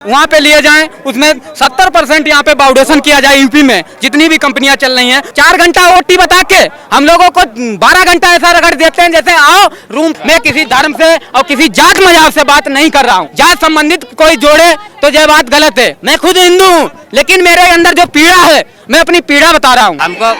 वहाँ पे लिए जाएं, उसमें 70% यहाँ पे बाउंडेशन किया जाए। यूपी में जितनी भी कंपनियां चल रही हैं, 4 घंटा ओटी बता के हम लोगों को 12 घंटा ऐसा रगड़ देते हैं जैसे आओ रूम में। किसी धर्म से और किसी जात मजाब से बात नहीं कर रहा हूँ। जात संबंधित कोई जोड़े तो यह बात गलत है। मैं खुद हिंदू हूँ, लेकिन मेरे अंदर जो पीड़ा है, मैं अपनी पीड़ा बता रहा हूँ। हमको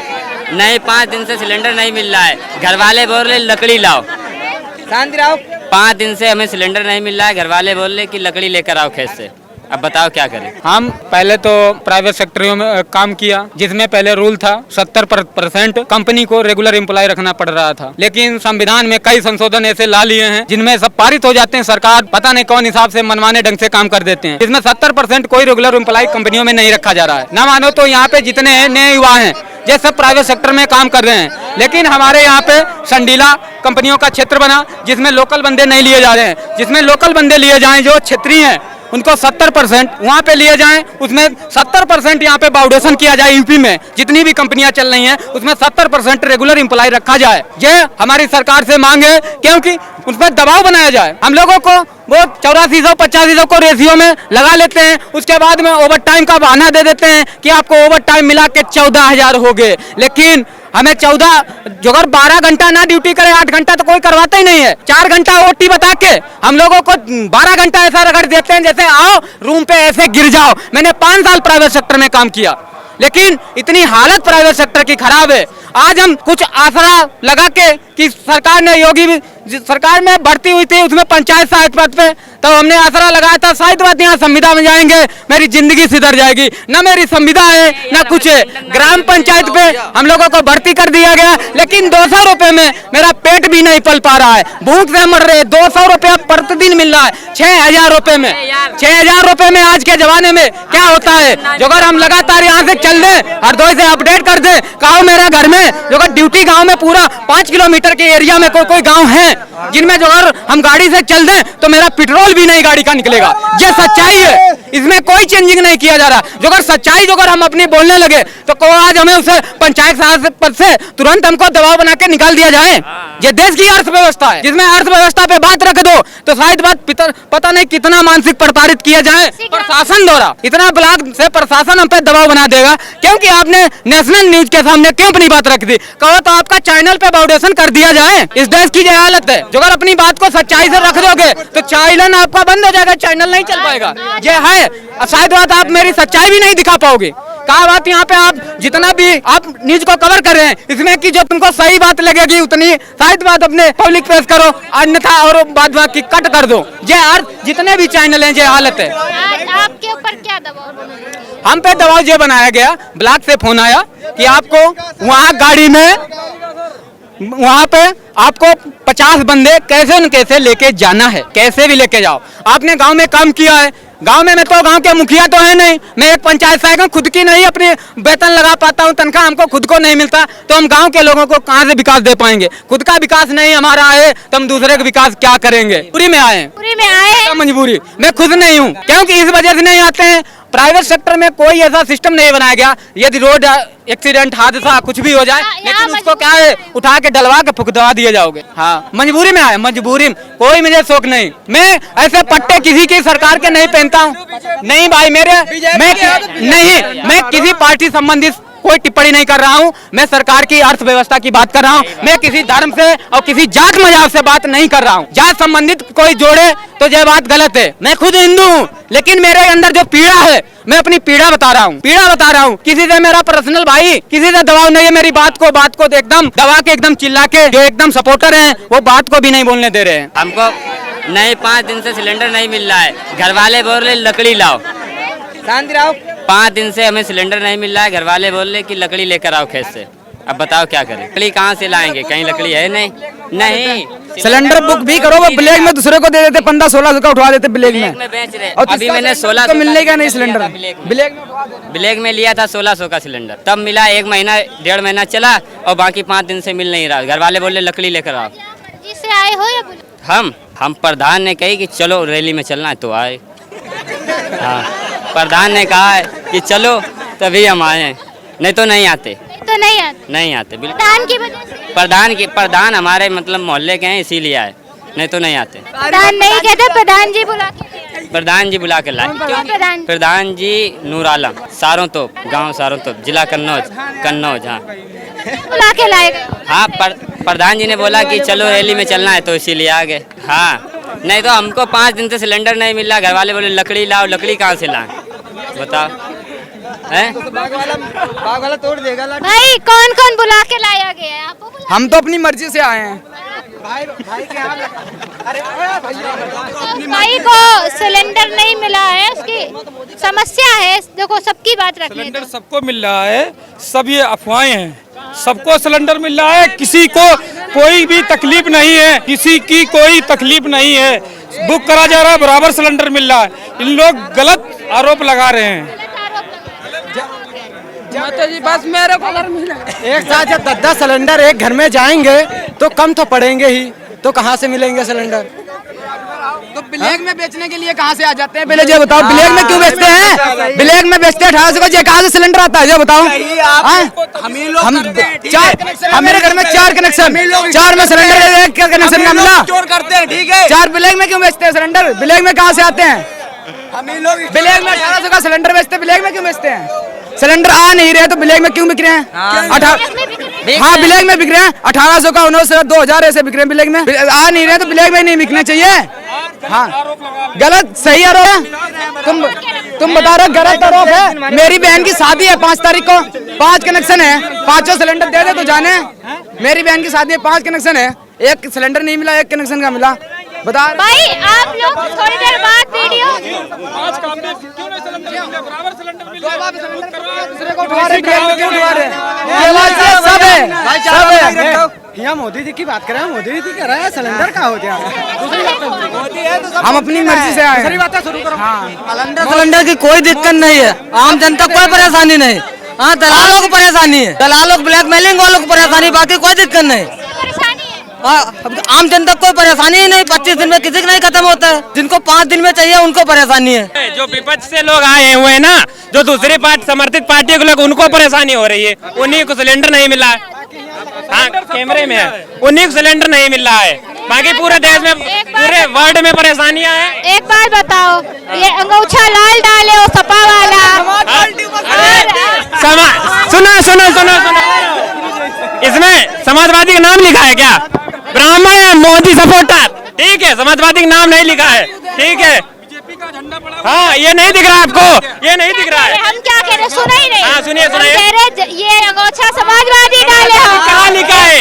नहीं, 5 दिन से सिलेंडर नहीं मिल रहा है। घर वाले बोल रहे लकड़ी लाओ। शांति रहो। 5 दिन से हमें सिलेंडर नहीं मिल रहा है। घर वाले बोल रहे कि लकड़ी लेकर आओ खेत से। अब बताओ क्या करें। हम पहले तो प्राइवेट सेक्टरों में काम किया, जिसमें पहले रूल था 70% कंपनी को रेगुलर एम्प्लॉय रखना पड़ रहा था। लेकिन संविधान में कई संशोधन ऐसे ला लिए हैं जिनमें सब पारित हो जाते हैं। सरकार पता नहीं कौन हिसाब से मनमाने ढंग से काम कर देते हैं। इसमें 70% कोई रेगुलर एम्प्लॉय कंपनियों में नहीं रखा जा रहा है। ना मानो तो यहाँ पे जितने नए युवा हैं ये सब प्राइवेट सेक्टर में काम कर रहे हैं। लेकिन हमारे यहाँ पे संडीला कंपनियों का क्षेत्र बना, जिसमें लोकल बंदे नहीं लिए जा रहे हैं। जिसमें लोकल बंदे लिए जाएं जो क्षेत्रीय हैं, उनको 70% वहाँ पे लिए जाएं, उसमें 70% यहाँ पे बाउंडेशन किया जाए। यूपी में जितनी भी कंपनियां चल रही हैं, उसमें 70% रेगुलर एम्प्लॉय रखा जाए। ये हमारी सरकार से मांग है, क्योंकि उसमें दबाव बनाया जाए। हम लोगों को वो 8400-8500 को रेशियो में लगा लेते हैं, उसके बाद में ओवर टाइम का बहाना दे देते हैं कि आपको ओवर टाइम मिला के 14,000 हो गए। लेकिन हमें 14 जो अगर 12 घंटा ना ड्यूटी करे, 8 घंटा तो कोई करवाता ही नहीं है। 4 घंटा ओटी बता के हम लोगों को 12 घंटा ऐसा रगड़ देते हैं जैसे आओ रूम पे ऐसे गिर जाओ। मैंने 5 साल प्राइवेट सेक्टर में काम किया, लेकिन इतनी हालत प्राइवेट सेक्टर की खराब है। आज हम कुछ आसरा लगा के कि सरकार ने योगी सरकार में भर्ती हुई थी, उसमें पंचायत सहायक पद पे, तो हमने आसरा लगाया था शायद बात यहाँ संविदा में जाएंगे, मेरी जिंदगी सुधर जाएगी। ना मेरी संविदा है ना कुछ है। ग्राम पंचायत पे हम लोगों को भर्ती कर दिया गया, लेकिन 200 रुपए में मेरा पेट भी नहीं पल पा रहा है। भूख से मर रहे। 200 रुपया प्रतिदिन मिल रहा है 6,000 रुपए में। 6,000 रुपए में आज के जमाने में क्या होता है? जो अगर हम लगातार यहाँ से चल दे, हरदोई से अपडेट कर दे, गाँव मेरा घर में जो अगर ड्यूटी गाँव में पूरा 5 किलोमीटर के एरिया में कोई गाँव है जिनमें जो अगर हम गाड़ी से चल दें तो मेरा पेट्रोल भी नहीं गाड़ी का निकलेगा। ये सच्चाई है, इसमें कोई चेंजिंग नहीं किया जा रहा। जो अगर सच्चाई जो अगर हम अपनी बोलने लगे तो को आज हमें उसे पंचायत सहायक पद से तुरंत हमको दबाव बना के निकाल दिया जाए। ये देश की अर्थव्यवस्था है, जिसमें अर्थव्यवस्था पे बात रख दो तो शायद बात पता नहीं कितना मानसिक प्रताड़ित किया जाए प्रशासन द्वारा। इतना ब्लॉक से प्रशासन हम पे दबाव बना देगा, क्योंकि आपने नेशनल न्यूज के सामने क्यों अपनी बात रख दी? कहो तो आपका चैनल पे बाउंडेशन कर दिया जाए। इस देश की ये हालत है। जो अगर अपनी बात को सच्चाई से रख दोगे तो चैनल आपका बंद हो जाएगा, चैनल नहीं चल पाएगा। ये है शायद बात, आप मेरी सच्चाई भी नहीं दिखा पाओगे। कहा बात यहाँ पे आप जितना भी आप न्यूज को कवर कर रहे हैं, इसमें कि जो तुमको सही बात लगेगी उतनी शायद बात अपने पब्लिक पेश करो, अन्यथा और बात की कट कर दो। ये अर्थ जितने भी चैनल हैं, ये हालत है। आपके ऊपर क्या दबाव? हम पे दबाव ये बनाया गया, ब्लॉक से फोन आया कि आपको वहाँ गाड़ी में वहाँ पे आपको 50 बंदे कैसे न कैसे लेके जाना है, कैसे भी लेके जाओ। आपने गांव में काम किया है, गांव में मैं तो गांव के मुखिया तो है नहीं, मैं एक पंचायत सहायक हूँ, खुद की नहीं अपनी वेतन लगा पाता हूँ, तनख्वाह हमको खुद को नहीं मिलता, तो हम गांव के लोगों को कहाँ से विकास दे पाएंगे? खुद का विकास नहीं हमारा है तो हम दूसरे का विकास क्या करेंगे? पूरी में आए, मजबूरी। मैं खुद नहीं हूँ, क्योंकि इस वजह से नहीं आते हैं। प्राइवेट सेक्टर में कोई ऐसा सिस्टम नहीं बनाया गया, यदि रोड एक्सीडेंट हादसा कुछ भी हो जाए, लेकिन उसको क्या है उठा के डलवा के फुकदवा दिए जाओगे। हाँ, मजबूरी में आए, मजबूरी में। कोई मुझे शौक नहीं, मैं ऐसे पट्टे किसी की सरकार के नहीं पहनता हूँ। नहीं भाई मैं किसी पार्टी संबंधित कोई टिप्पणी नहीं कर रहा हूं। मैं सरकार की अर्थव्यवस्था की बात कर रहा हूं। मैं किसी धर्म से और किसी जात मजाब से बात नहीं कर रहा हूं। जात संबंधित कोई जोड़े तो यह बात गलत है। मैं खुद हिंदू हूं, लेकिन मेरे अंदर जो पीड़ा है, मैं अपनी पीड़ा बता रहा हूं। किसी से मेरा पर्सनल भाई, किसी से दबाव नहीं है। मेरी बात को एकदम दबा के, एकदम चिल्ला के, जो एकदम सपोर्टर हैं वो बात को भी नहीं बोलने दे रहे हैं। हमको नहीं, 5 दिन से सिलेंडर नहीं मिल रहा है। घर वाले बोल रहे लकड़ी लाओ। शांति रहो। 5 दिन से हमें सिलेंडर नहीं मिल रहा है। घर वाले बोल रहे कि लकड़ी लेकर आओ खेत से। अब बताओ क्या करें? लकड़ी कहाँ से लाएंगे? कहीं लकड़ी है नहीं। सिलेंडर बुक भी करो, वो ब्लैक में दूसरे को दे देते, 1500-1600 का उठवा देते ब्लैक में बेच रहे। और अभी मैंने 1600 तो मिलने का नहीं सिलेंडर, ब्लैक में लिया था 1600 का सिलेंडर, तब मिला 1 महीना 1.5 महीना चला और बाकी 5 दिन से मिल नहीं रहा। घर वाले बोले लकड़ी लेकर आओ। जिससे आए हो या हम प्रधान ने कही कि चलो रैली में चलना है तो आए। हाँ, प्रधान ने कहा है कि चलो तभी हम आए, नहीं तो नहीं आते। नहीं आते बिल्कुल। प्रधान की वजह से? प्रधान हमारे मतलब मोहल्ले के हैं, इसीलिए आए, नहीं तो नहीं आते। प्रधान नहीं कहते, प्रधान जी बुला के प्रधान जी बुला के लाए। क्यों प्रधान? प्रधान जी नूर आलम सारों तोप, गांव सारों तोप, जिला कन्नौज। हाँ बुला के लाएगा? हाँ, प्रधान जी ने बोला कि चलो रैली में चलना है, तो इसीलिए आ गए। हाँ, नहीं तो हमको 5 दिन से सिलेंडर नहीं मिल रहा। घर वाले बोले लकड़ी लाओ, लकड़ी कहाँ से लाएं बताओ हैं? बाग वाला तोड़ देगा। भाई कौन कौन बुला के लाया गया है? आपको बुला? हम तो अपनी मर्जी से आए हैं। भाई को सिलेंडर नहीं मिला है, उसकी समस्या है। देखो सबकी बात रखनी है। सिलेंडर सबको मिल रहा है, सब ये अफवाहें हैं। सबको सिलेंडर मिल रहा है, किसी को कोई भी तकलीफ नहीं है, किसी की कोई तकलीफ नहीं है। बुक करा जा रहा है, बराबर सिलेंडर मिल रहा है। इन लोग गलत आरोप लगा रहे हैं। माता जी बस मेरे को अगर मिला एक साथ जब 10-10 सिलेंडर एक घर में जाएंगे तो कम तो पड़ेंगे ही, तो कहाँ से मिलेंगे सिलेंडर? तो ब्लैक में बेचने के लिए कहाँ से आ जाते हैं? पहले ये बताओ, ब्लैक में क्यों बेचते हैं? ब्लैक में बेचते हैं 1800 का, ये कहाँ से सिलेंडर आता है ये बताओ? हम चार, मेरे घर में 4 कनेक्शन, 4 में सिलेंडर, एक कनेक्शन का मिला। चोर करते हैं, ठीक है। 4 ब्लैक में क्यों बेचते हैं सिलेंडर? ब्लैक में कहाँ से आते हैं? ब्लैक में 1800 का सिलेंडर बेचते हैं, ब्लैक में क्यों बेचते हैं? सिलेंडर आ नहीं रहे तो ब्लैक में क्यों बिक रहे हैं? हाँ ब्लैक में बिक रहे हैं। 1800 का 1900 2000 ऐसे बिक रहे हैं ब्लैक में। आ नहीं रहे तो ब्लैक में नहीं बिकने चाहिए। हाँ गलत सही आरोप है। तुम बता रहे हो गलत आरोप है। मेरी बहन की शादी है 5 तारीख को, 5 कनेक्शन है, 5 सिलेंडर दे दे तो जाने। मेरी बहन की शादी है, 5 कनेक्शन है, एक सिलेंडर नहीं मिला, 1 कनेक्शन का मिला। बता भाई आप लोग थोड़ी देर बाद वीडियो यहाँ मोदी जी की बात करें, मोदी जी कह रहे हैं सिलेंडर का होते हैं। हम अपनी मर्जी से आए। शुरू करो। सिलेंडर की कोई दिक्कत नहीं है, आम जनता को कोई परेशानी नहीं। हाँ दलालों को परेशानी है, दलालों को ब्लैकमेलिंग वालों को परेशानी, बाकी कोई दिक्कत नहीं। परेशानी है? आम जनता को कोई परेशानी ही नहीं। 25 दिन में किसी का नहीं खत्म होता है, जिनको 5 दिन में चाहिए उनको परेशानी है। जो विपक्ष से लोग आए हुए हैं ना, जो दूसरी समर्थित पार्टी के लोग, उनको परेशानी हो रही है। उन्हीं को सिलेंडर नहीं मिला है। हाँ कैमरे में है, उन्हीं को सिलेंडर नहीं मिल रहा है। बाकी पूरे देश में, पूरे वर्ल्ड में परेशानियां हैं। एक बात बताओ, ये अंगूठा लाल डाले और सपा वाला सुनो सुनो सुनो सुनो, इसमें समाजवादी का नाम लिखा है क्या? ब्राह्मण है मोदी सपोर्टर, ठीक है, समाजवादी का नाम नहीं लिखा है, ठीक है। हाँ ये नहीं दिख रहा है आपको, ये नहीं दिख रहा है। हम क्या कह रहे, सुना ही नहीं। हाँ सुनिए सुनिए, कह रहे ये अंगूठा समाजवादी डाले हैं। कहाँ लिखा है?